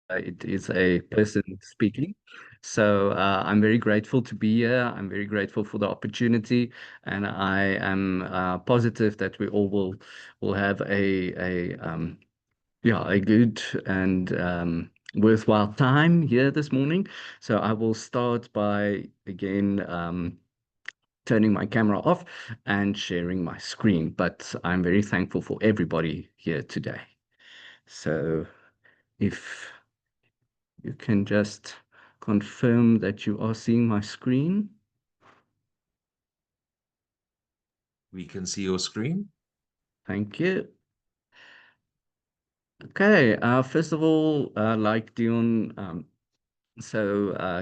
It is a person speaking. So I'm very grateful to be here. I'm very grateful for the opportunity, and I am positive that we all will have a good and worthwhile time here this morning. So I will start by again turning my camera off and sharing my screen. But I'm very thankful for everybody here today. So if you can just confirm that you are seeing my screen. We can see your screen. Thank you. Okay, first of all, like Dion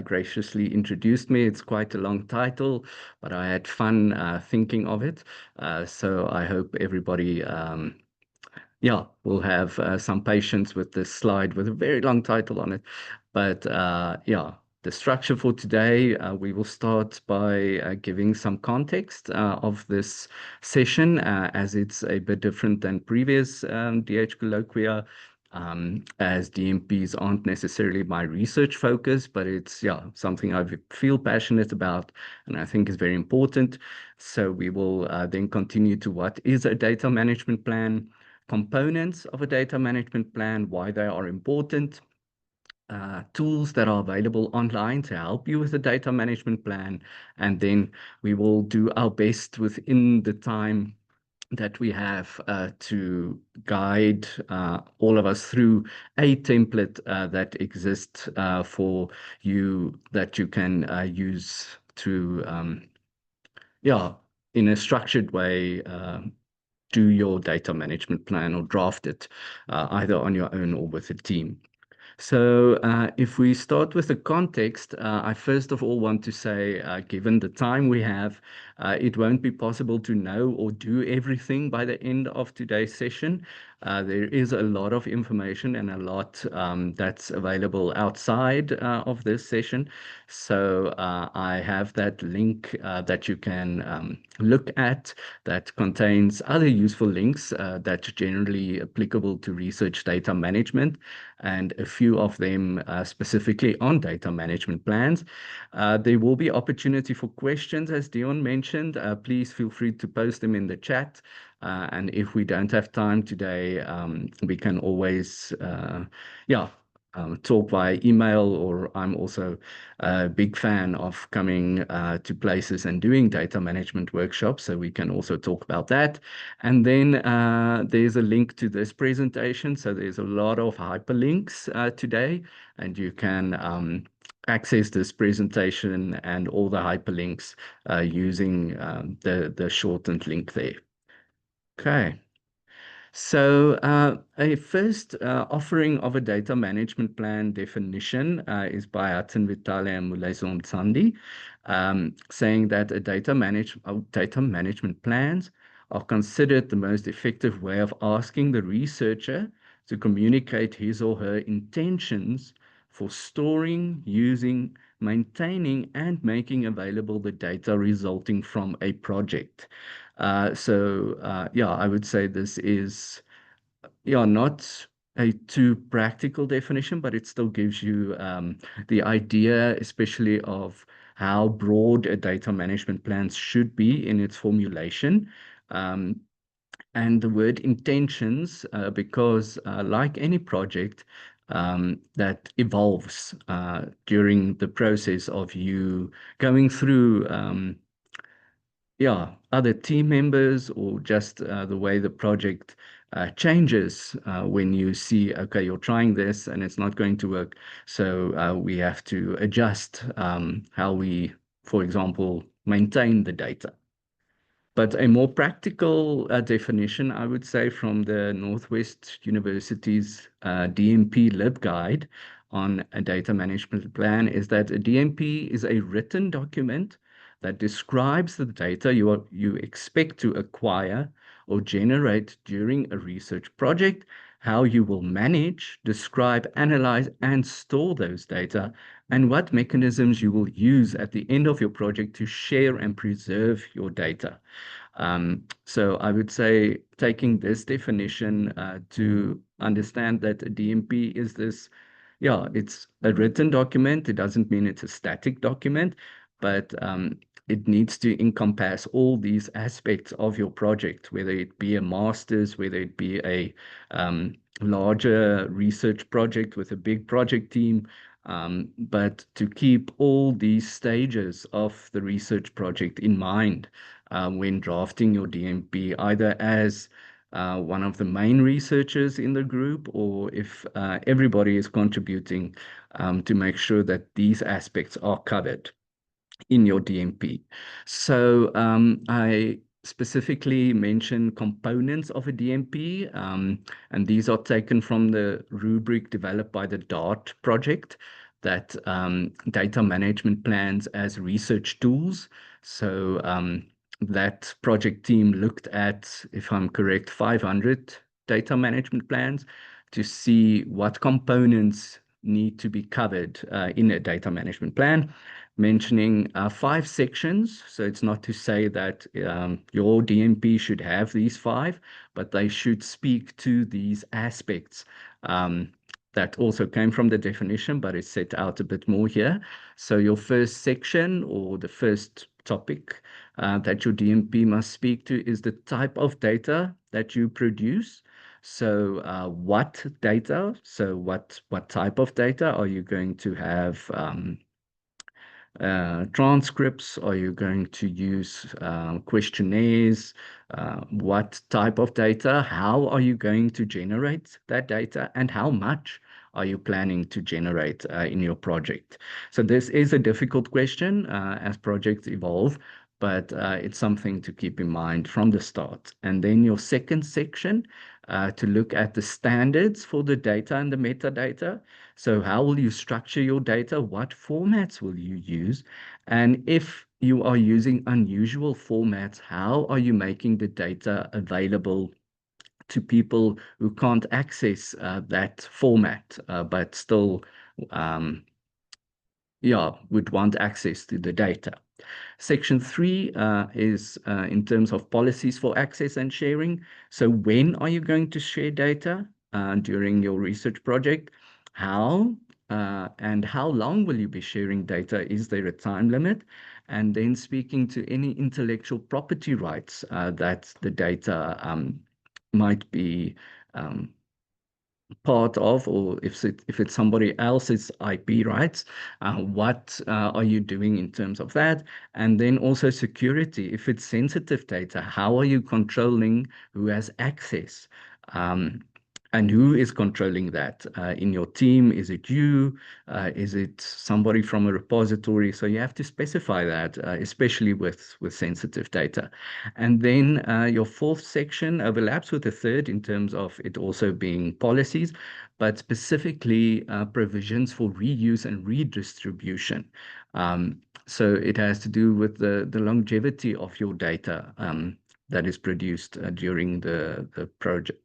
graciously introduced me, it's quite a long title, but I had fun thinking of it. So I hope everybody we'll have some patience with this slide with a very long title on it. But the structure for today, we will start by giving some context of this session, as it's a bit different than previous DH colloquia. As DMPs aren't necessarily my research focus, but it's something I feel passionate about and I think is very important. So we will then continue to what is a data management plan, components of a data management plan, why they are important, tools that are available online to help you with the data management plan, and then we will do our best within the time that we have to guide all of us through a template that exists for you that you can use to, in a structured way, do your data management plan or draft it either on your own or with a team. So, if we start with the context, I first of all want to say, given the time we have, it won't be possible to know or do everything by the end of today's session. There is a lot of information and a lot that's available outside of this session. So, I have that link that you can look at that contains other useful links that are generally applicable to research data management, and a few of them specifically on data management plans. There will be opportunity for questions, as Dion mentioned. Please feel free to post them in the chat. And if we don't have time today, we can always, talk via email, or I'm also a big fan of coming to places and doing data management workshops, so we can also talk about that. And then there's a link to this presentation, so there's a lot of hyperlinks today, and you can access this presentation and all the hyperlinks using the shortened link there. Okay. So, a first offering of a data management plan definition is by Hudson Vitale and Mulezo Mtsandi, saying that data management plans are considered the most effective way of asking the researcher to communicate his or her intentions for storing, using, maintaining, and making available the data resulting from a project. I would say this is not a too practical definition, but it still gives you the idea, especially of how broad a data management plan should be in its formulation. Um, and the word intentions, because like any project that evolves during the process of you going through other team members, or just the way the project changes when you see, okay, you're trying this and it's not going to work. So we have to adjust how we, for example, maintain the data. But a more practical definition, I would say, from the Northwest University's DMP LibGuide on a data management plan is that a DMP is a written document that describes the data you expect to acquire or generate during a research project, how you will manage, describe, analyze, and store those data, and what mechanisms you will use at the end of your project to share and preserve your data. So I would say taking this definition to understand that a DMP is this Yeah, it's a written document. It doesn't mean it's a static document, but it needs to encompass all these aspects of your project, whether it be a master's, whether it be a larger research project with a big project team. But to keep all these stages of the research project in mind when drafting your DMP, either as one of the main researchers in the group, or if everybody is contributing to make sure that these aspects are covered in your DMP. So I specifically mention components of a DMP, and these are taken from the rubric developed by the DART project, that data management plans as research tools. So that project team looked at, if I'm correct, 500 data management plans to see what components need to be covered in a data management plan, mentioning five sections. So it's not to say that your DMP should have these five, but they should speak to these aspects that also came from the definition, but it's set out a bit more here. So your first section, or the first topic that your DMP must speak to, is the type of data that you produce. So what data? So what type of data are you going to have? Transcripts? Are you going to use questionnaires? What type of data? How are you going to generate that data? And how much are you planning to generate in your project? So this is a difficult question as projects evolve, but it's something to keep in mind from the start. And then your second section to look at the standards for the data and the metadata. So how will you structure your data? What formats will you use? And if you are using unusual formats, how are you making the data available to people who can't access that format, but still, um, yeah, would want access to the data? Section 3 is in terms of policies for access and sharing. So when are you going to share data during your research project? How and how long will you be sharing data? Is there a time limit? And then speaking to any intellectual property rights that the data might be um, part of, or if it's somebody else's IP rights, what are you doing in terms of that? And then also security. If it's sensitive data, how are you controlling who has access? Um, and who is controlling that in your team? Is it you? Is it somebody from a repository? So you have to specify that, especially with sensitive data. And then your fourth section overlaps with the third in terms of it also being policies, but specifically provisions for reuse and redistribution. So it has to do with the longevity of your data that is produced during the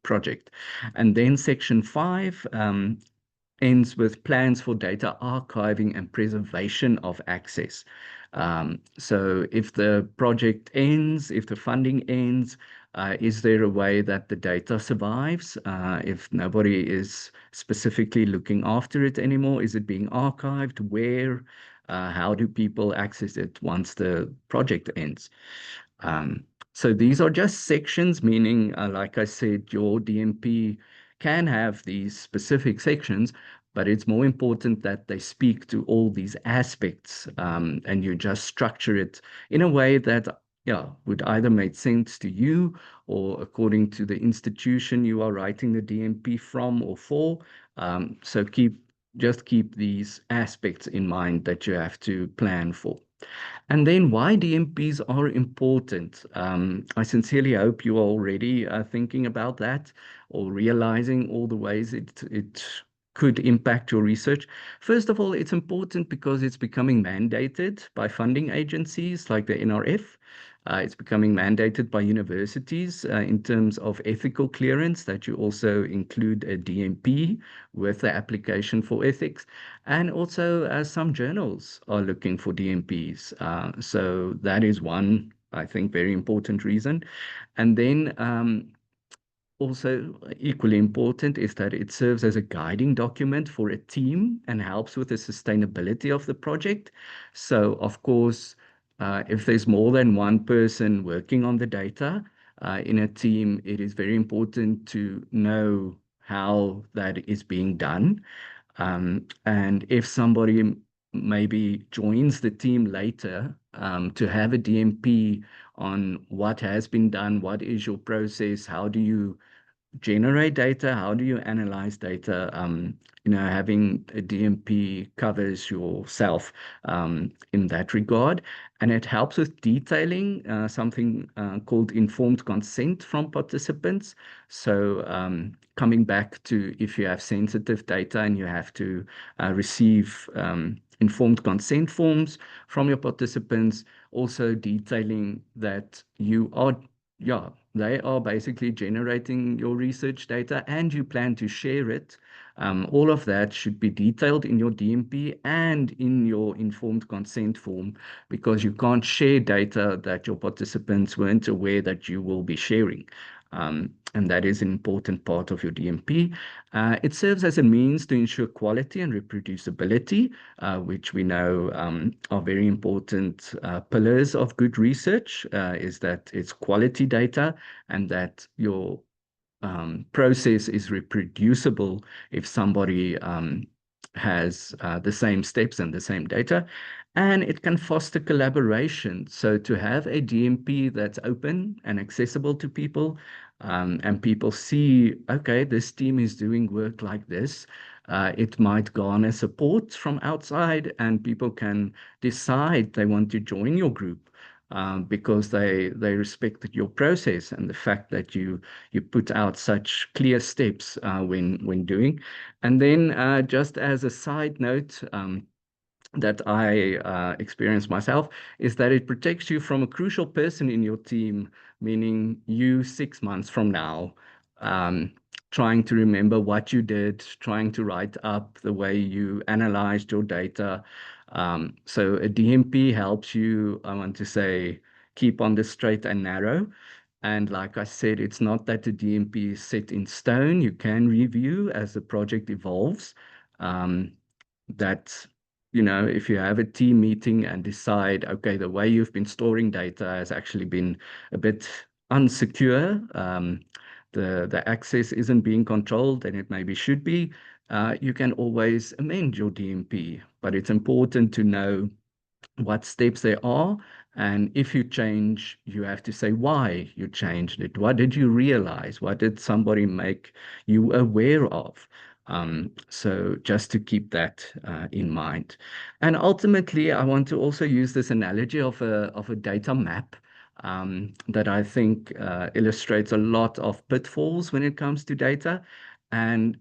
project. And then section 5 ends with plans for data archiving and preservation of access. So if the project ends, if the funding ends, is there a way that the data survives? If nobody is specifically looking after it anymore, is it being archived? Where? How do people access it once the project ends? Um, so these are just sections, meaning, like I said, your DMP can have these specific sections, but it's more important that they speak to all these aspects, and you just structure it in a way that, yeah, would either make sense to you, or according to the institution you are writing the DMP from or for. So just keep these aspects in mind that you have to plan for. And then why DMPs are important. I sincerely hope you are already thinking about that, or realizing all the ways it could impact your research. First of all, it's important because it's becoming mandated by funding agencies like the NRF. It's becoming mandated by universities in terms of ethical clearance, that you also include a DMP with the application for ethics. And also, some journals are looking for DMPs. So that is one, I think, very important reason. And then also equally important is that it serves as a guiding document for a team and helps with the sustainability of the project. So, of course, if there's more than one person working on the data in a team, it is very important to know how that is being done. And if somebody maybe joins the team later, to have a DMP on what has been done, what is your process, how do you generate data? How do you analyze data? Having a DMP covers yourself in that regard, and it helps with detailing something called informed consent from participants. So, coming back to if you have sensitive data and you have to receive informed consent forms from your participants, also detailing that you are, yeah, they are basically generating your research data and you plan to share it. All of that should be detailed in your DMP and in your informed consent form, because you can't share data that your participants weren't aware that you will be sharing. And that is an important part of your DMP. It serves as a means to ensure quality and reproducibility, which we know are very important pillars of good research, is that it's quality data and that your process is reproducible if somebody has the same steps and the same data. And it can foster collaboration. So to have a DMP that's open and accessible to people, and people see, okay, this team is doing work like this, it might garner support from outside, and people can decide they want to join your group. Because they respected your process and the fact that you put out such clear steps when doing. And then just as a side note, that I experienced myself is that it protects you from a crucial person in your team, meaning you 6 months from now, um, trying to remember what you did, trying to write up the way you analyzed your data. So a DMP helps you, I want to say, keep on the straight and narrow. And like I said, it's not that the DMP is set in stone. You can review as the project evolves. Um, that if you have a team meeting and decide, okay, the way you've been storing data has actually been a bit unsecure, the access isn't being controlled, and it maybe should be, you can always amend your DMP. But it's important to know what steps there are. And if you change, you have to say why you changed it. What did you realize? What did somebody make you aware of? So just to keep that in mind. And ultimately, I want to also use this analogy of a data map that I think illustrates a lot of pitfalls when it comes to data. And,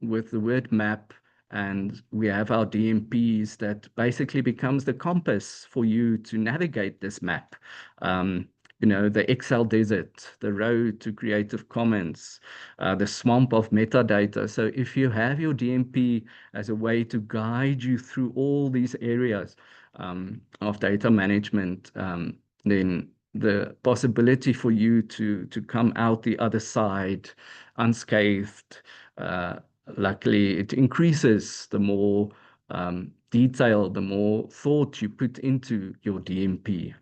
with the word map, and we have our DMPs that basically becomes the compass for you to navigate this map. Um, the Excel desert, the road to Creative Commons, the swamp of metadata. So if you have your DMP as a way to guide you through all these areas of data management, then the possibility for you to come out the other side unscathed, uh, luckily, it increases the more detail, the more thought you put into your DMP,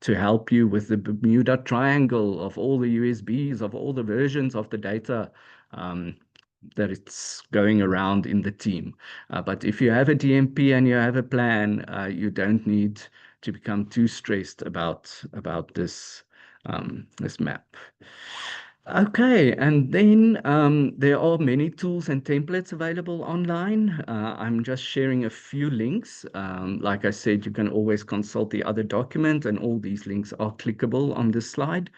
to help you with the Bermuda Triangle of all the USBs, of all the versions of the data um, that it's going around in the team. But if you have a DMP and you have a plan, you don't need to become too stressed about this map. Okay, and then there are many tools and templates available online. I'm just sharing a few links. Like I said, you can always consult the other document, and all these links are clickable on this slide.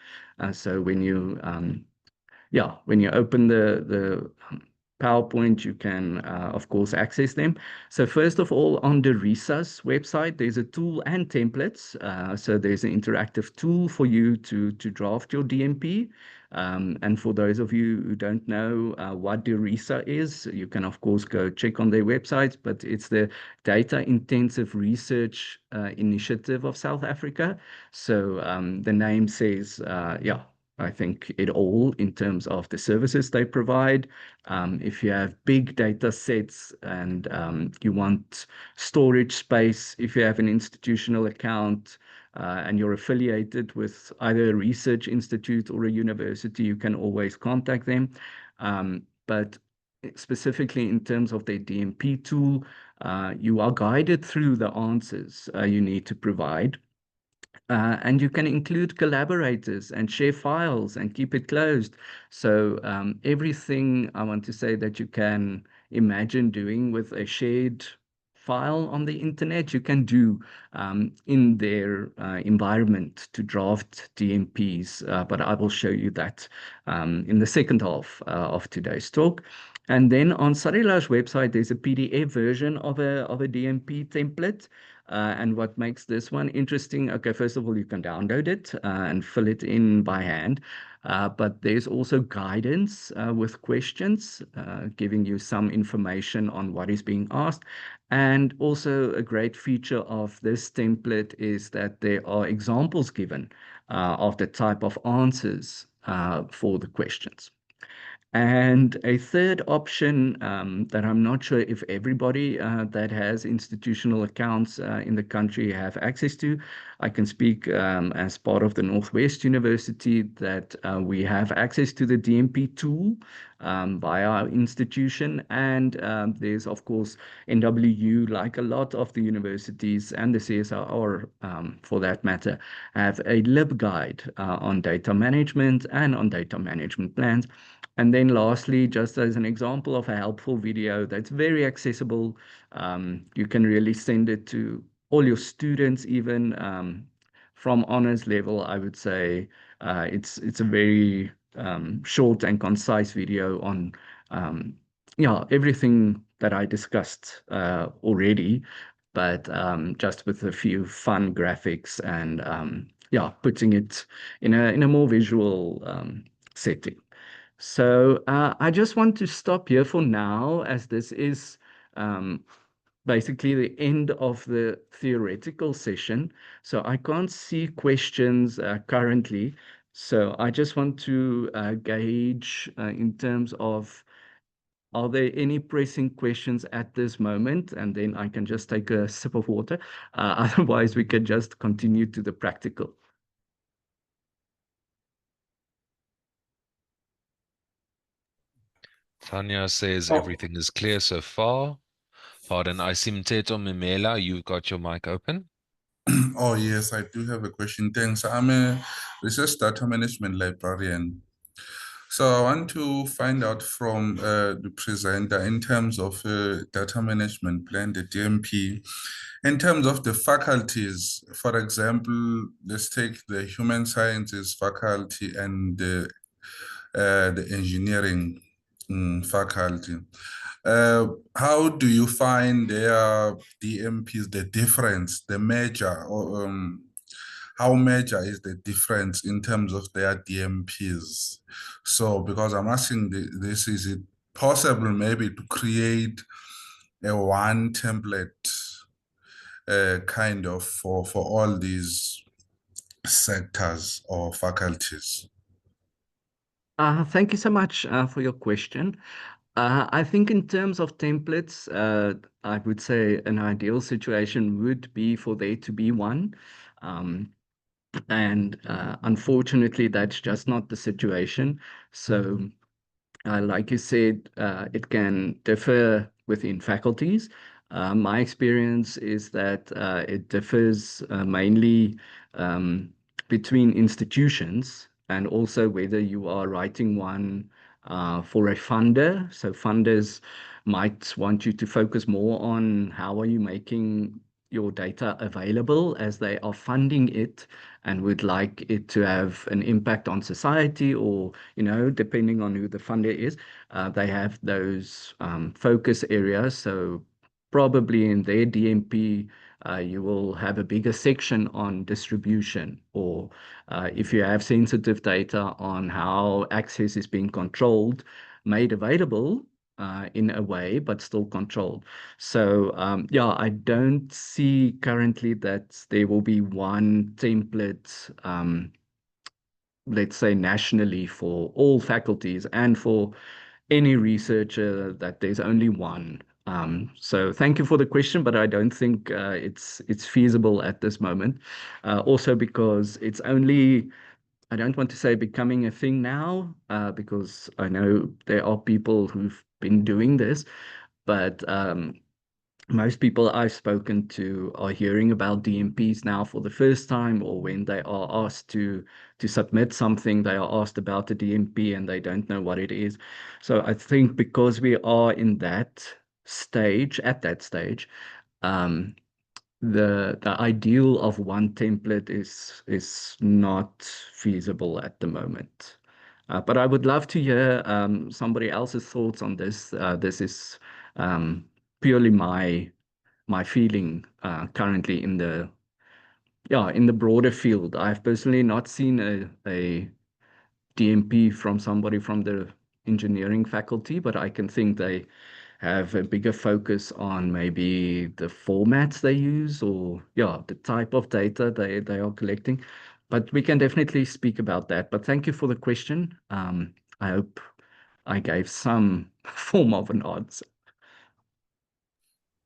So when you open the PowerPoint, you can, of course, access them. So first of all, on the RISA's website, there's a tool and templates. So there's an interactive tool for you to draft your DMP. And for those of you who don't know what the RISA is, you can, of course, go check on their websites, but it's the Data Intensive Research Initiative of South Africa. So the name says, yeah, I think, it all in terms of the services they provide. If you have big data sets and you want storage space, if you have an institutional account and you're affiliated with either a research institute or a university, you can always contact them. But specifically in terms of their DMP tool, you are guided through the answers you need to provide. And you can include collaborators and share files and keep it closed. So everything I want to say that you can imagine doing with a shared file on the internet, you can do in their environment to draft DMPs. But I will show you that in the second half of today's talk. And then on SARILA's website, there's a PDF version of a DMP template. And what makes this one interesting, okay, first of all, you can download it and fill it in by hand. But there's also guidance with questions, giving you some information on what is being asked. And also a great feature of this template is that there are examples given of the type of answers for the questions. And a third option that I'm not sure if everybody that has institutional accounts in the country have access to. I can speak as part of the Northwest University that we have access to the DMP tool via our institution. And there's, of course, NWU, like a lot of the universities and the CSIR for that matter, have a LibGuide on data management and on data management plans. And then lastly, just as an example of a helpful video that's very accessible, you can really send it to all your students, even from honors level, I would say. It's a very short and concise video on yeah, everything that I discussed already, but just with a few fun graphics and yeah, putting it in a more visual setting. So I just want to stop here for now, as this is um, basically the end of the theoretical session. So I can't see questions currently. So I just want to gauge in terms of, are there any pressing questions at this moment? And then I can just take a sip of water. Otherwise, we can just continue to the practical. Tanya says Oh, everything is clear so far. Pardon, Isimteto Mimela, you've got your mic open. oh yes, I do have a question. Thanks. I'm a research data management librarian. So I want to find out from the presenter in terms of data management plan, the DMP, in terms of the faculties. For example, let's take the human sciences faculty and the engineering faculty. How do you find their DMPs, the difference, the major, or how major is the difference in terms of their DMPs? So, because I'm asking this, is it possible maybe to create a one template kind of for all these sectors or faculties? Thank you so much for your question. I think in terms of templates, I would say an ideal situation would be for there to be one. Um, and unfortunately, that's just not the situation. So like you said, it can differ within faculties. My experience is that it differs mainly um, between institutions and also whether you are writing one for a funder. So funders might want you to focus more on how are you making your data available as they are funding it and would like it to have an impact on society, or depending on who the funder is, they have those focus areas. So probably in their DMP, you will have a bigger section on distribution, or if you have sensitive data on how access is being controlled, made available in a way, but still controlled. So yeah, I don't see currently that there will be one template let's say nationally for all faculties and for any researcher, that there's only one. So thank you for the question, but I don't think it's feasible at this moment. Also because it's only, I don't want to say becoming a thing now, because I know there are people who've been doing this, but most people I've spoken to are hearing about DMPs now for the first time, or when they are asked to submit something, they are asked about the DMP and they don't know what it is. So I think because we are in that stage, at that stage, um, the ideal of one template is not feasible at the moment. But I would love to hear somebody else's thoughts on this. This is um, purely my feeling currently in the, yeah, in the broader field. I've personally not seen a DMP from somebody from the engineering faculty, but I can think they have a bigger focus on maybe the formats they use, or yeah, the type of data they are collecting. But we can definitely speak about that. But thank you for the question. I hope I gave some form of an answer.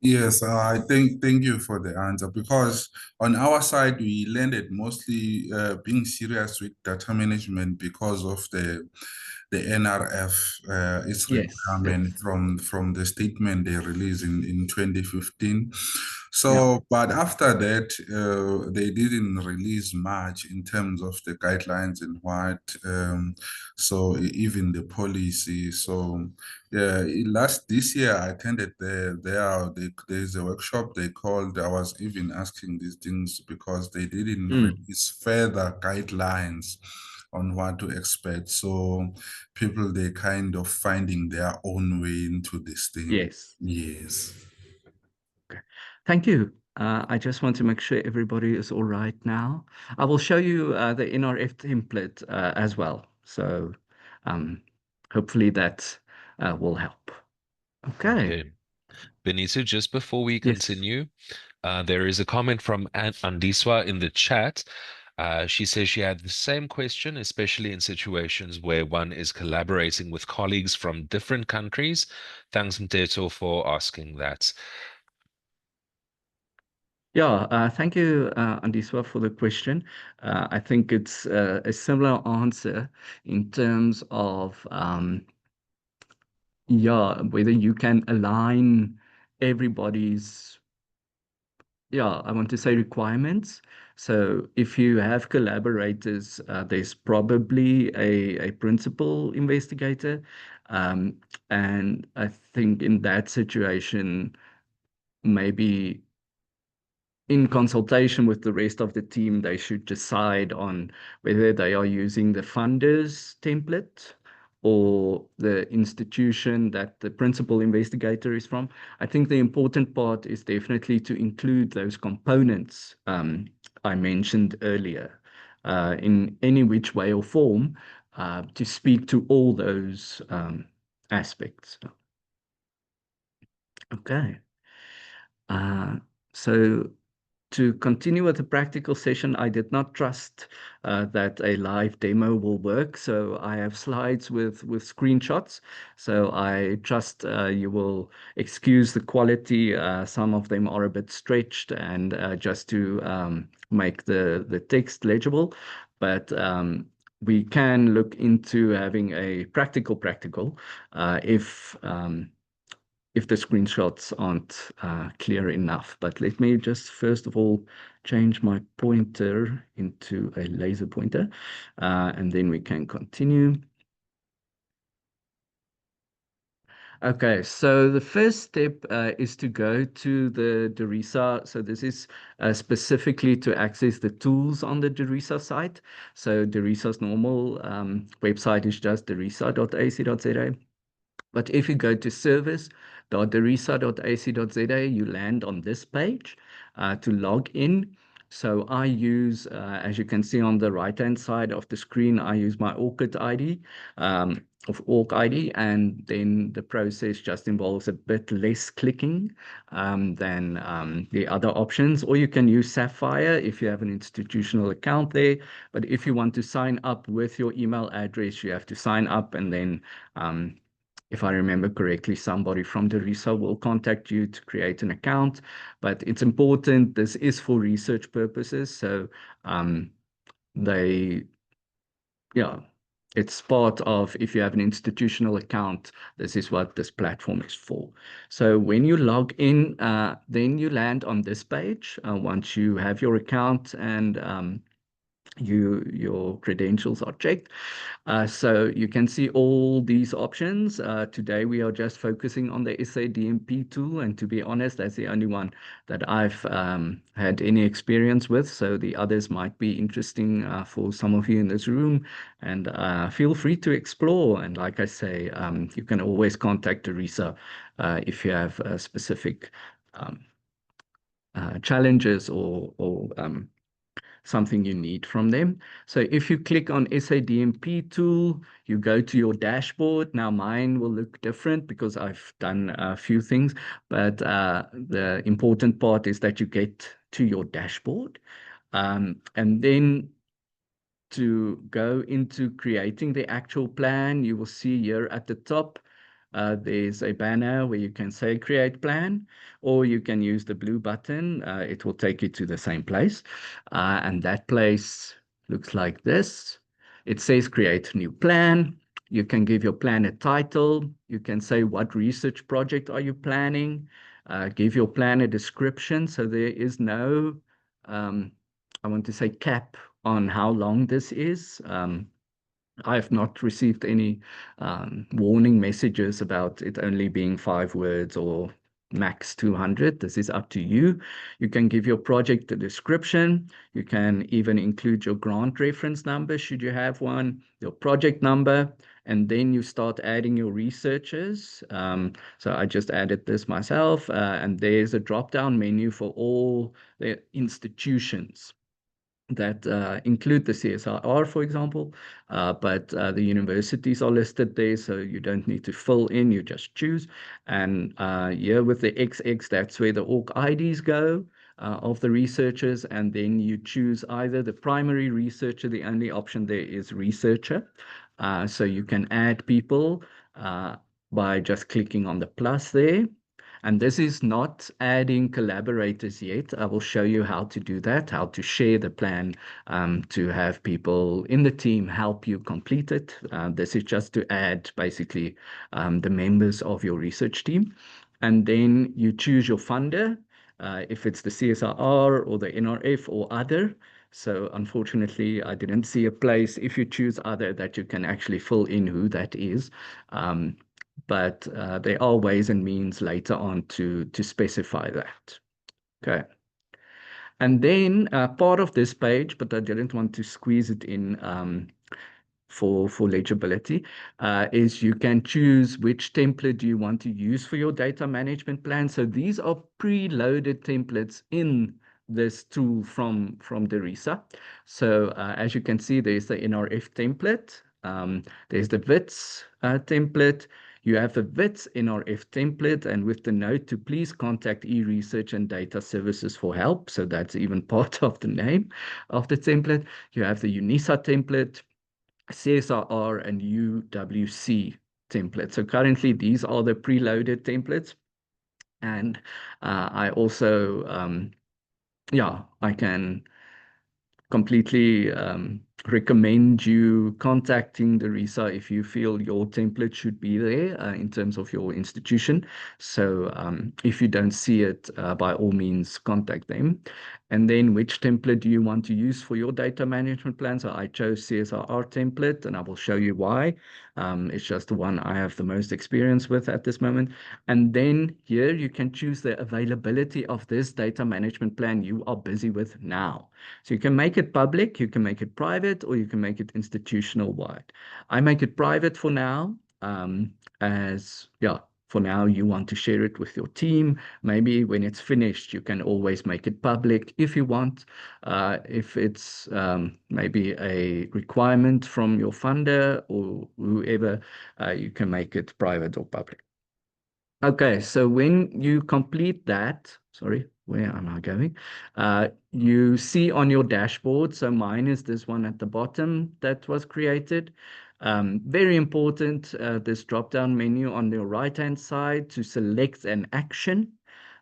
Yes, I thank you for the answer, because on our side we landed mostly being serious with data management because of the NRF its Yes, requirement yes. from the statement they released in 2015. Yeah. So, but after that, they didn't release much in terms of the guidelines and what. Even the policy. So, yeah, this year I attended there's a workshop they called. I was even asking these things because they didn't Mm, release further guidelines on what to expect. So people, they kind of finding their own way into this thing. yes. Yes. Okay. Thank you. I just want to make sure everybody is all right now. I will show you the NRF template as well. So um, hopefully that will help. Okay. Okay. Benito, just before we Yes. continue, there is a comment from Andiswa in the chat. She says she had the same question, especially in situations where one is collaborating with colleagues from different countries. Thanks, Mteto, for asking that. Yeah, thank you, Andiswa, for the question. I think it's a similar answer in terms of yeah, whether you can align everybody's, yeah, I want to say requirements. So if you have collaborators, there's probably a principal investigator. Um, and I think in that situation, maybe in consultation with the rest of the team, they should decide on whether they are using the funders template or the institution that the principal investigator is from. I think the important part is definitely to include those components I mentioned earlier in any which way or form to speak to all those aspects. Okay. Uh, so to continue with the practical session, I did not trust that a live demo will work. So I have slides with screenshots. So I trust you will excuse the quality. Some of them are a bit stretched and just to make the text legible. But we can look into having a practical if the screenshots aren't clear enough. But let me just first of all change my pointer into a laser pointer, and then we can continue. Okay, so the first step is to go to the Derisa. So this is specifically to access the tools on the Derisa site. So Derisa's normal website is just derisa.ac.za. But if you go to service.derisa.ac.za, you land on this page to log in. So I use, as you can see on the right-hand side of the screen, I use my ORCID ID, of org ID, and then the process just involves a bit less clicking than the other options. Or you can use Sapphire if you have an institutional account there. But if you want to sign up with your email address, you have to sign up, and then if I remember correctly, somebody from the RISA will contact you to create an account. But it's important, this is for research purposes. So they, yeah, it's part of, if you have an institutional account, this is what this platform is for. So when you log in, then you land on this page once you have your account and your credentials are checked. So you can see all these options. Today we are just focusing on the SADMP tool, and to be honest, that's the only one that I've had any experience with. So the others might be interesting for some of you in this room, and feel free to explore. And like I say, you can always contact Teresa if you have specific challenges or something you need from them. So if you click on SADMP tool, you go to your dashboard. Now mine will look different because I've done a few things, but the important part is that you get to your dashboard. And then to go into creating the actual plan, you will see here at the top, there's a banner where you can say create plan, or you can use the blue button. It will take you to the same place. And that place looks like this. It says create new plan. You can give your plan a title. You can say what research project are you planning. Give your plan a description. So there is no, I want to say, cap on how long this is. I've not received any warning messages about it only being 5 words or max 200. This is up to you. You can give your project a description. You can even include your grant reference number, should you have one, your project number, and then you start adding your researchers. So I just added this myself, and there's a drop-down menu for all the institutions that include the CSIR, for example, but the universities are listed there, so you don't need to fill in, you just choose. And here with the XX, that's where the org IDs go of the researchers, and then you choose either the primary researcher, the only option there is researcher. So you can add people by just clicking on the plus there. And this is not adding collaborators yet. I will show you how to do that, how to share the plan to have people in the team help you complete it. This is just to add basically the members of your research team. And then you choose your funder, if it's the CSIR or the NRF or other. So unfortunately, I didn't see a place, if you choose other, that you can actually fill in who that is. But there are ways and means later on to specify that. Okay. And then part of this page, but I didn't want to squeeze it in for legibility, is you can choose which template do you want to use for your data management plan. So these are preloaded templates in this tool from Derisa. So as you can see, there's the NRF template. There's the WITS template. You have the WITS NRF template, and with the note to please contact eResearch and Data Services for help. So that's even part of the name of the template. You have the UNISA template, CSIR, and UWC template. So currently, these are the preloaded templates. And I also, yeah, I can completely recommend you contacting the RISA if you feel your template should be there in terms of your institution. So if you don't see it, by all means, contact them. And then which template do you want to use for your data management plan? So I chose CSIR template, and I will show you why. It's just the one I have the most experience with at this moment. And then here you can choose the availability of this data management plan you are busy with now. So you can make it public, you can make it private, or you can make it institutional wide. I make it private for now, as yeah, for now you want to share it with your team. Maybe when it's finished, you can always make it public if you want. If it's maybe a requirement from your funder or whoever, you can make it private or public. Okay, so when you complete that, sorry, where am I going? You see on your dashboard, so mine is this one at the bottom that was created. Very important, this drop-down menu on the right-hand side to select an action.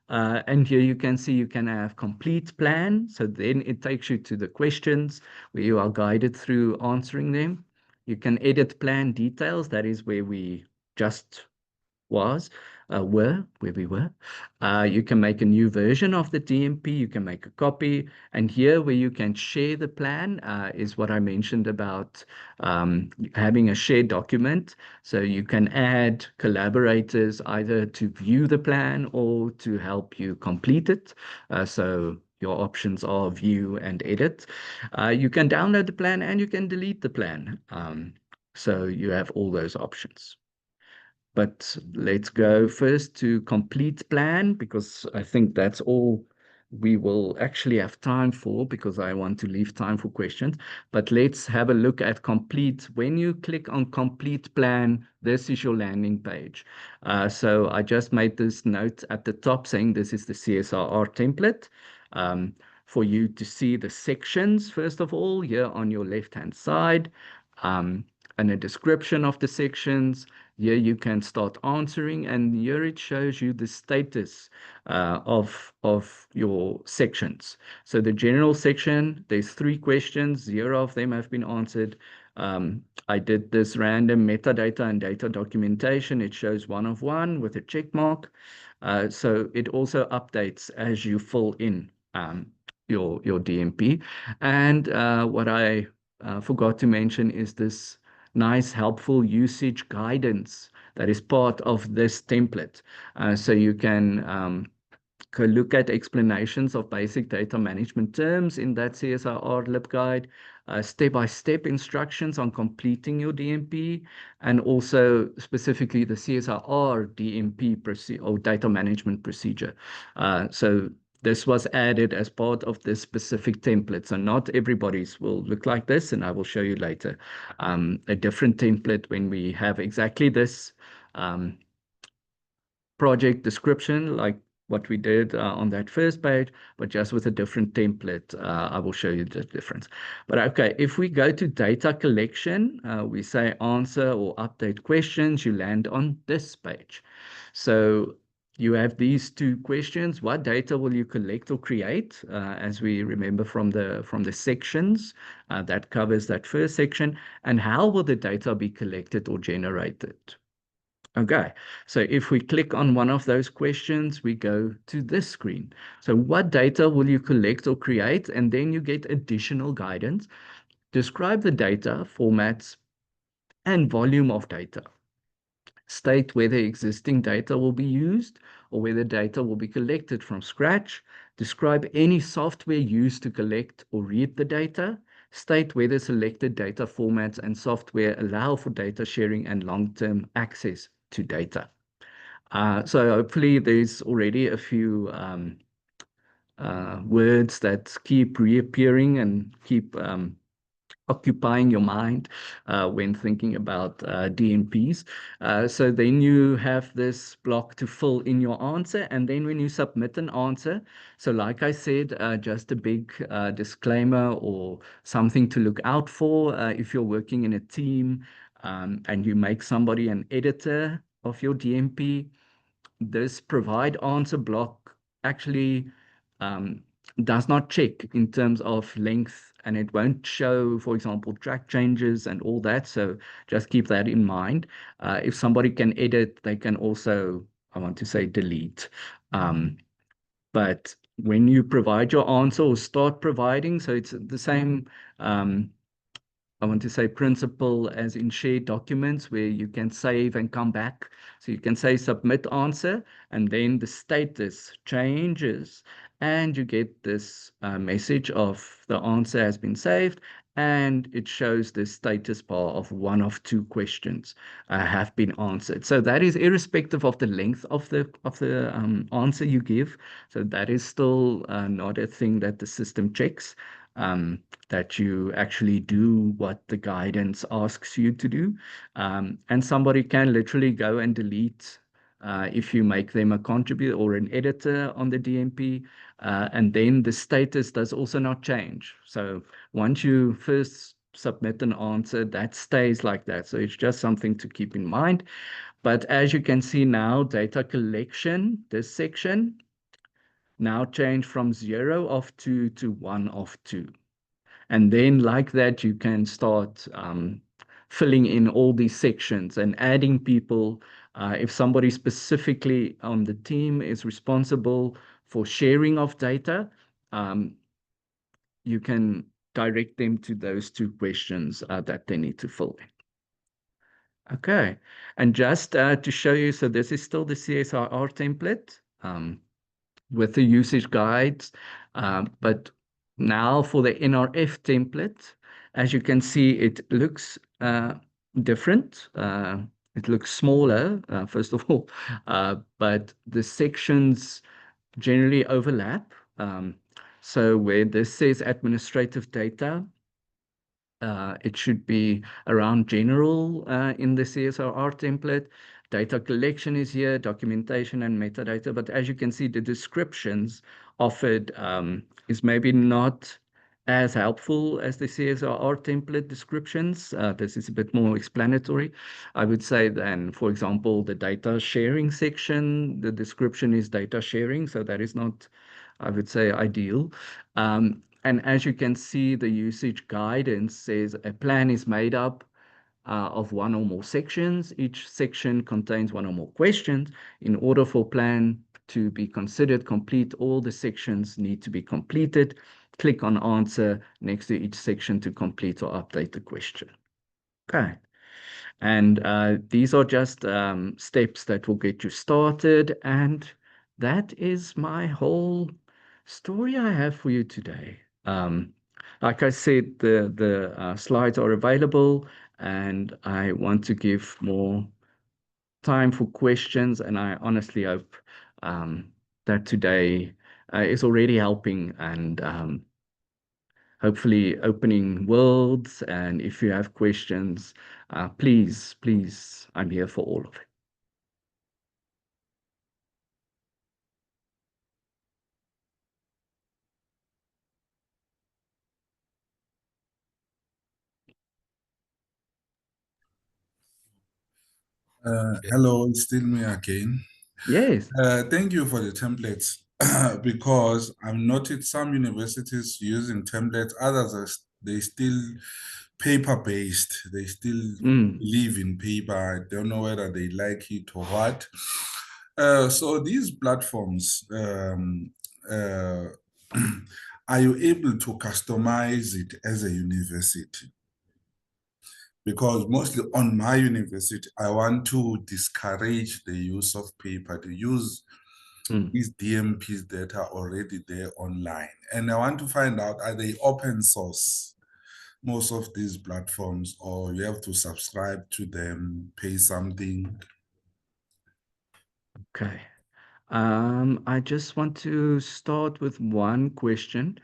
And here you can see you can have complete plan. So then it takes you to the questions where you are guided through answering them. You can edit plan details. That is where we just were, where we were. You can make a new version of the DMP. You can make a copy. And here where you can share the plan is what I mentioned about having a shared document. So you can add collaborators either to view the plan or to help you complete it. So your options are view and edit. You can download the plan and you can delete the plan. So you have all those options. But let's go first to complete plan, because I think that's all we will actually have time for, because I want to leave time for questions. But let's have a look at complete. When you click on complete plan, this is your landing page. So I just made this note at the top saying this is the CSRR template. For you to see the sections, first of all, here on your left-hand side, and a description of the sections. Here you can start answering, and here it shows you the status of your sections. So the general section, there's 3 questions, 0 of them have been answered. I did this random metadata and data documentation. It shows 1 of 1 with a check mark. So it also updates as you fill in your DMP. And what I forgot to mention is this nice, helpful usage guidance that is part of this template. So you can look at explanations of basic data management terms in that CSRR LibGuide, step-by-step instructions on completing your DMP, and also specifically the CSRR DMP or data management procedure. So this was added as part of this specific template. So not everybody's will look like this, and I will show you later a different template when we have exactly this project description, like what we did on that first page, but just with a different template. I will show you the difference. But okay, if we go to data collection, we say answer or update questions, you land on this page. So you have these 2 questions. What data will you collect or create? As we remember from the sections, that covers that first section. And how will the data be collected or generated? Okay, so if we click on one of those questions, we go to this screen. So what data will you collect or create? And then you get additional guidance. Describe the data, formats, and volume of data. State whether existing data will be used or whether data will be collected from scratch. Describe any software used to collect or read the data. State whether selected data formats and software allow for data sharing and long-term access to data. So hopefully there's already a few words that keep reappearing and keep occupying your mind when thinking about DMPs. So then you have this block to fill in your answer, and then when you submit an answer, so like I said, just a big disclaimer or something to look out for if you're working in a team and you make somebody an editor of your DMP. This provide answer block actually does not check in terms of length, and it won't show, for example, track changes and all that. So just keep that in mind. If somebody can edit, they can also, I want to say, delete. But when you provide your answer or start providing, so it's the same I want to say principle as in shared documents where you can save and come back. So you can say submit answer, and then the status changes, and you get this message of the answer has been saved, and it shows the status bar of one of two questions have been answered. So that is irrespective of the length of the answer you give. So that is still not a thing that the system checks. That you actually do what the guidance asks you to do. And somebody can literally go and delete if you make them a contributor or an editor on the DMP, and then the status does also not change. So once you first submit an answer, that stays like that. So it's just something to keep in mind. But as you can see now, data collection, this section, now changed from 0 of 2 to 1 of 2. And then like that, you can start filling in all these sections and adding people. If somebody specifically on the team is responsible for sharing of data, um, you can direct them to those two questions that they need to fill in. Okay, and just to show you, so this is still the CSIR template with the usage guides, but now for the NRF template, as you can see, it looks different. It looks smaller, first of all, but the sections generally overlap. So where this says administrative data, it should be around general in the CSRR template. Data collection is here, documentation and metadata. But as you can see, the descriptions offered is maybe not as helpful as the CSRR template descriptions. This is a bit more explanatory, I would say, than, for example, the data sharing section. The description is data sharing, so that is not, I would say, ideal. And as you can see, the usage guidance says a plan is made up of one or more sections. Each section contains one or more questions. In order for plan to be considered complete, all the sections need to be completed. Click on answer next to each section to complete or update the question. Okay. And these are just steps that will get you started. And that is my whole story I have for you today. Like I said, the slides are available, and I want to give more time for questions. And I honestly hope that today is already helping and hopefully opening worlds. And if you have questions, please, I'm here for all of it. Hello, it's still me again. Yes. Thank you for the templates because I've noted some universities using templates, others they still paper-based. They still believe in paper. I don't know whether they like it or what. So these platforms, are you able to customize it as a university? Because mostly on my university, I want to discourage the use of paper, to use these DMPs that are already there online. And I want to find out, are they open source, most of these platforms, or you have to subscribe to them, pay something? Okay. I just want to start with one question.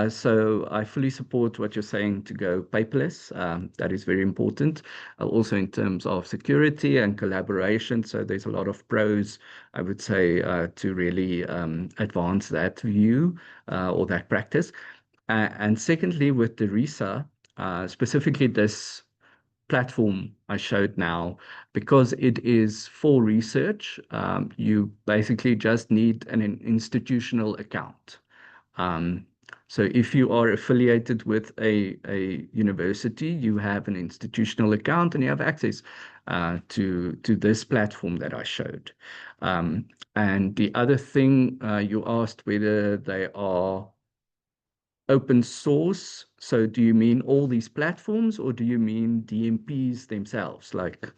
So I fully support what you're saying to go paperless. That is very important. Also in terms of security and collaboration. So there's a lot of pros, I would say, to really advance that view or that practice. And secondly, with the RISA, specifically this platform I showed now, because it is for research, you basically just need an institutional account. So if you are affiliated with a university, you have an institutional account and you have access to this platform that I showed. And the other thing you asked whether they are open source. So do you mean all these platforms or do you mean DMPs themselves, like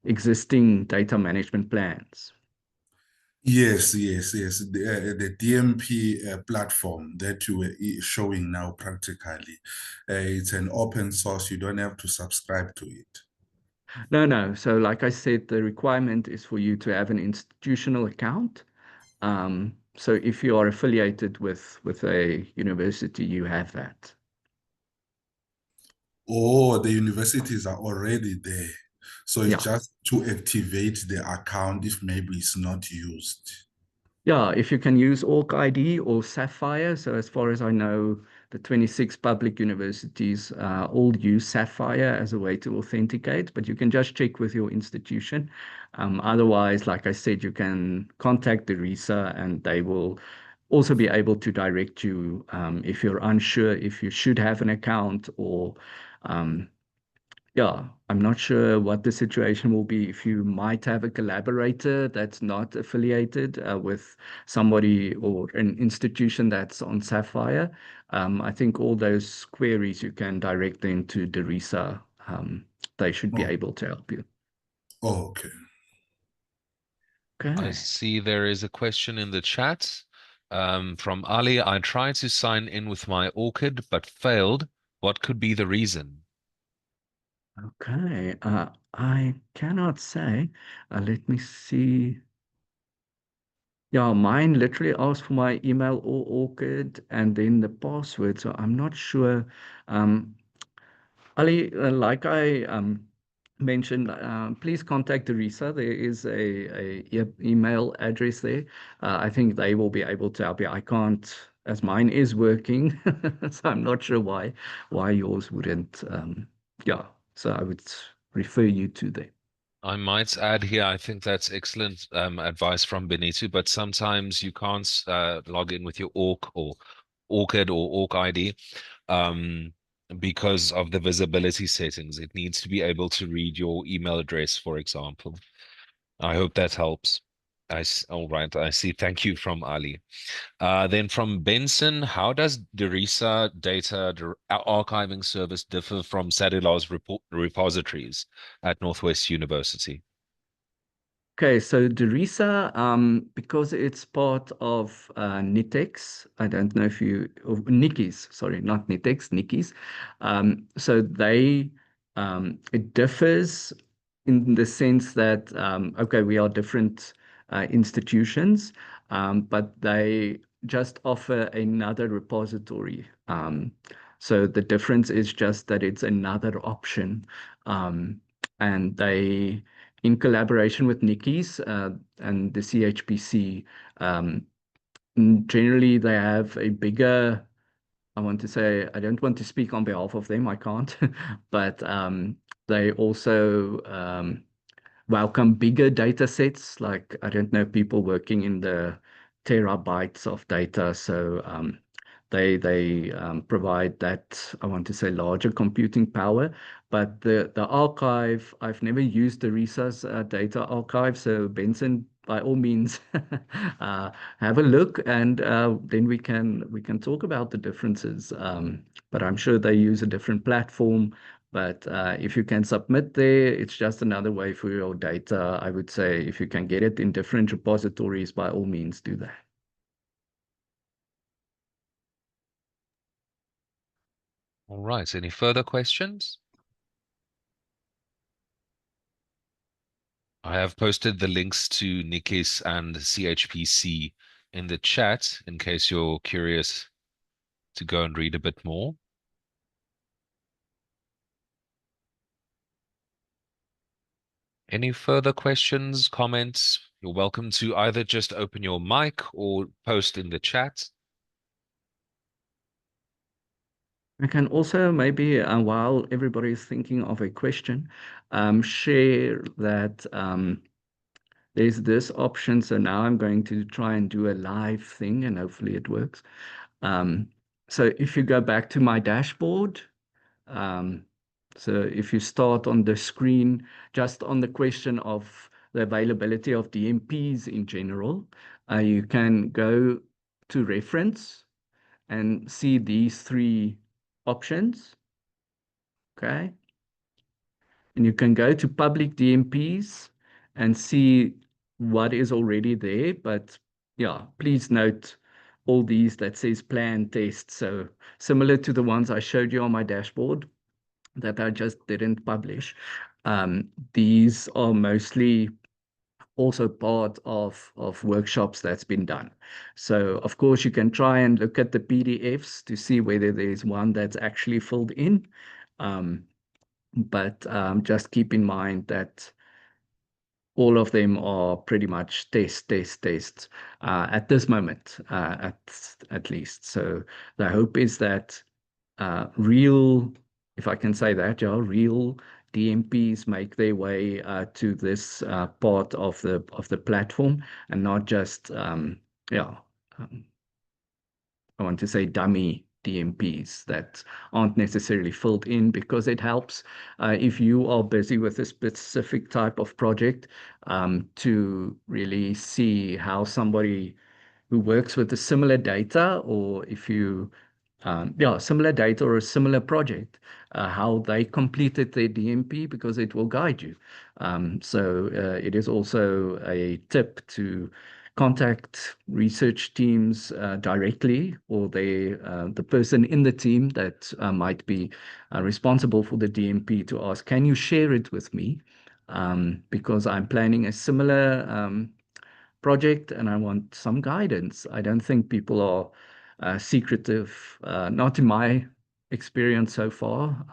existing data management plans? Yes, yes, yes. The DMP platform that you were showing now practically, it's an open source. You don't have to subscribe to it. No. So like I said, the requirement is for you to have an institutional account. So if you are affiliated with a university, you have that. Or the universities are already there. So it's Yeah. just to activate the account if maybe it's not used. Yeah, if you can use Orc ID or Sapphire. So as far as I know, the 26 public universities all use Sapphire as a way to authenticate, but you can just check with your institution. Otherwise, like I said, you can contact the RISA and they will also be able to direct you if you're unsure if you should have an account or um, yeah, I'm not sure what the situation will be if you might have a collaborator that's not affiliated with somebody or an institution that's on Sapphire. I think all those queries you can direct them to Derisa. They should be Oh, able to help you. okay. I Okay. see there is a question in the chat from Ali. I tried to sign in with my Orchid but failed. What could be the reason? Okay. I cannot say. Let me see. Yeah, mine literally asked for my email or Orchid and then the password. So I'm not sure. Um, Ali, like I mentioned, please contact Teresa. There is a email address there. I think they will be able to help you. I can't, as mine is working, so I'm not sure why yours wouldn't. Yeah, so I would refer you to them. I might add here, I think that's excellent advice from Benito, but sometimes you can't log in with your Orc or Orchid or Orc ID um, because of the visibility settings. It needs to be able to read your email address, for example. I hope that helps. All right, I see. Thank you from Ali. Then from Benson, how does Derisa data archiving service differ from Sadilar's repositories at Northwest University? Okay, so Derisa, because it's part of Nitex, I don't know if you, or Nikki's, sorry, not Nitex, Nikki's. So it differs in the sense that, okay, we are different institutions, but they just offer another repository. So the difference is just that it's another option. And they in collaboration with Nikki's and the CHPC. Um, Generally, they have a bigger, I want to say, I don't want to speak on behalf of them, I can't, but they also welcome bigger data sets. Like, I don't know, people working in the terabytes of data. So they provide that, I want to say, larger computing power. But the archive, I've never used the RISA's data archive. So Benson, by all means, have a look, and then we can talk about the differences. But I'm sure they use a different platform. But if you can submit there, it's just another way for your data. I would say if you can get it in different repositories, by all means, do that. All right. Any further questions? I have posted the links to Nikis and CHPC in the chat in case you're curious to go and read a bit more. Any further questions, comments? You're welcome to either just open your mic or post in the chat. I can also maybe, while everybody is thinking of a question, share that there's this option. So now I'm going to try and do a live thing, and hopefully it works. Um, so if you go back to my dashboard, Um, so if you start on the screen, just on the question of the availability of DMPs in general, you can go to reference and see these three options. Okay. And you can go to public DMPs and see what is already there. But yeah, please note all these that says plan test. So similar to the ones I showed you on my dashboard that I just didn't publish. These are mostly also part of workshops that's been done. So of course you can try and look at the PDFs to see whether there's one that's actually filled in. But just keep in mind that all of them are pretty much tests at this moment, at least. So the hope is that real, if I can say that, yeah, real DMPs make their way to this part of the platform, and not just yeah. Um, I want to say dummy DMPs that aren't necessarily filled in, because it helps if you are busy with a specific type of project to really see how somebody who works with a similar data, or if you yeah, similar data or a similar project, how they completed their DMP, because it will guide you. So it is also a tip to contact research teams directly, or the person in the team that might be responsible for the DMP, to ask, can you share it with me? Because I'm planning a similar project and I want some guidance. I don't think people are secretive, not in my experience so far,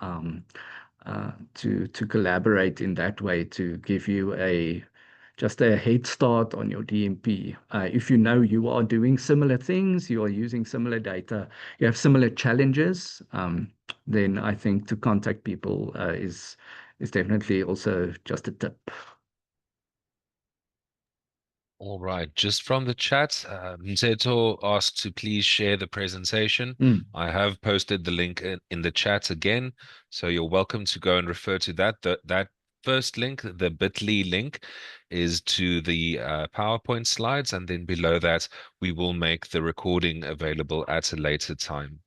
to collaborate in that way, to give you just a head start on your DMP. If you know you are doing similar things, you are using similar data, you have similar challenges, then I think to contact people is definitely also just a tip. All right, just from the chat, Mzeto asked to please share the presentation. Mm. I have posted the link in the chat again, so you're welcome to go and refer to that. That first link, the bit.ly link, is to the PowerPoint slides, and then below that, we will make the recording available at a later time.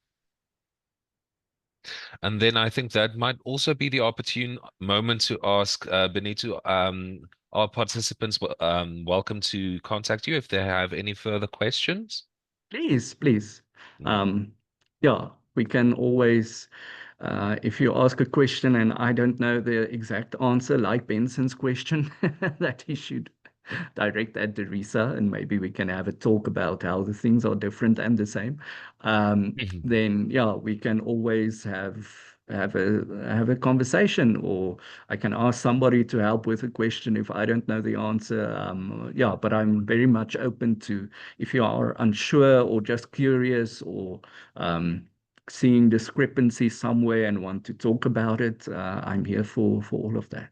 And then I think that might also be the opportune moment to ask Benito, are participants welcome to contact you if they have any further questions? Please, please. Mm. Um, yeah, we can always, if you ask a question and I don't know the exact answer, like Benson's question, that he should direct at Teresa, and maybe we can have a talk about how the things are different and the same. Then yeah, we can always have a conversation, or I can ask somebody to help with a question if I don't know the answer. Yeah, but I'm very much open to, if you are unsure or just curious, or seeing discrepancy somewhere and want to talk about it, I'm here for all of that.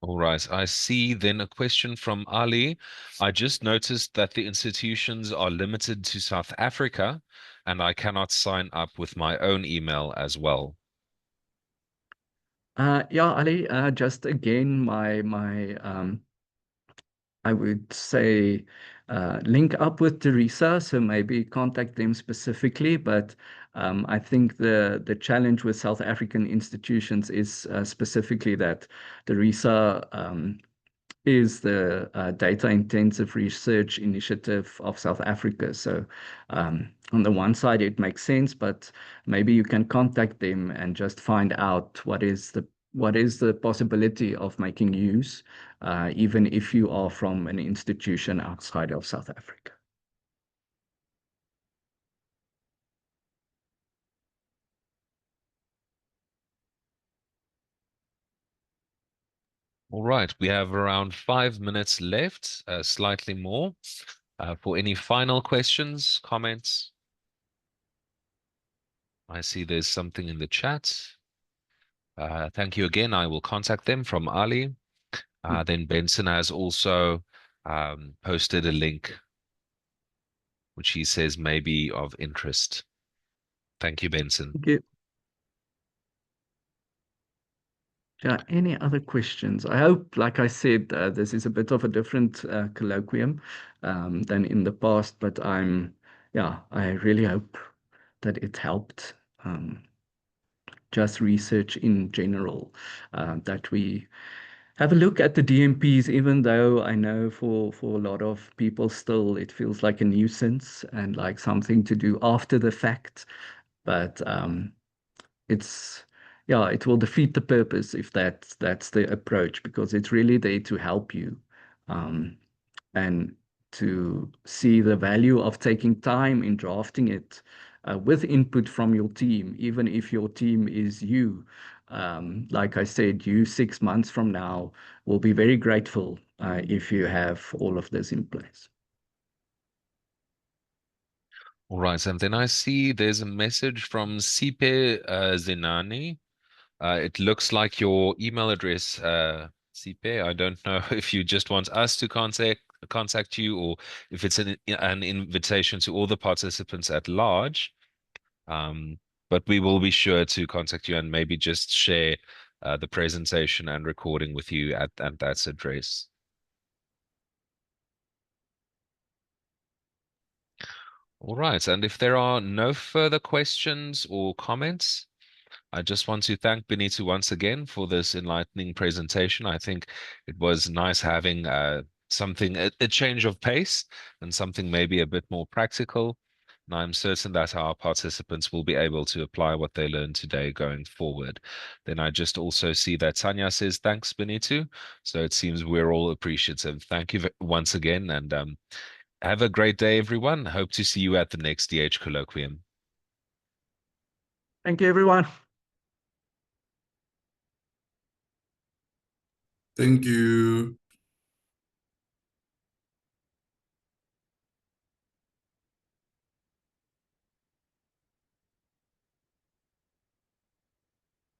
All right. I see then a question from Ali. I just noticed that the institutions are limited to South Africa, and I cannot sign up with my own email as well. Yeah, Ali, just again, I would say link up with Teresa, so maybe contact them specifically. But I think the challenge with South African institutions is specifically that Teresa is the data intensive research initiative of South Africa. So on the one side, it makes sense, but maybe you can contact them and just find out what is the possibility of making use, even if you are from an institution outside of South Africa. All right. We have around 5 minutes left, slightly more, for any final questions, comments. I see there's something in the chat. Thank you again. I will contact them from Ali. Then Benson has also posted a link, which he says may be of interest. Thank you, Benson. Thank you. Yeah, any other questions? I hope, like I said, this is a bit of a different colloquium than in the past, but yeah, I really hope that it helped. Just research in general, that we have a look at the DMPs, even though I know for a lot of people still it feels like a nuisance and like something to do after the fact. But it's yeah, it will defeat the purpose if that's the approach, because it's really there to help you. Um, and to see the value of taking time in drafting it with input from your team, even if your team is you. Like I said, you 6 months from now will be very grateful if you have all of this in place. All right, and then I see there's a message from Sipe Zenani. It looks like your email address, Sipe. I don't know if you just want us to contact you, or if it's an invitation to all the participants at large. But we will be sure to contact you and maybe just share the presentation and recording with you at that address. All right, and if there are no further questions or comments, I just want to thank Benito once again for this enlightening presentation. I think it was nice having a change of pace and something maybe a bit more practical. And I'm certain that our participants will be able to apply what they learned today going forward. Then I just also see that Tanya says, thanks, Benito. So it seems we're all appreciative. Thank you once again, and have a great day, everyone. Hope to see you at the next DH Colloquium. Thank you, everyone. Thank you.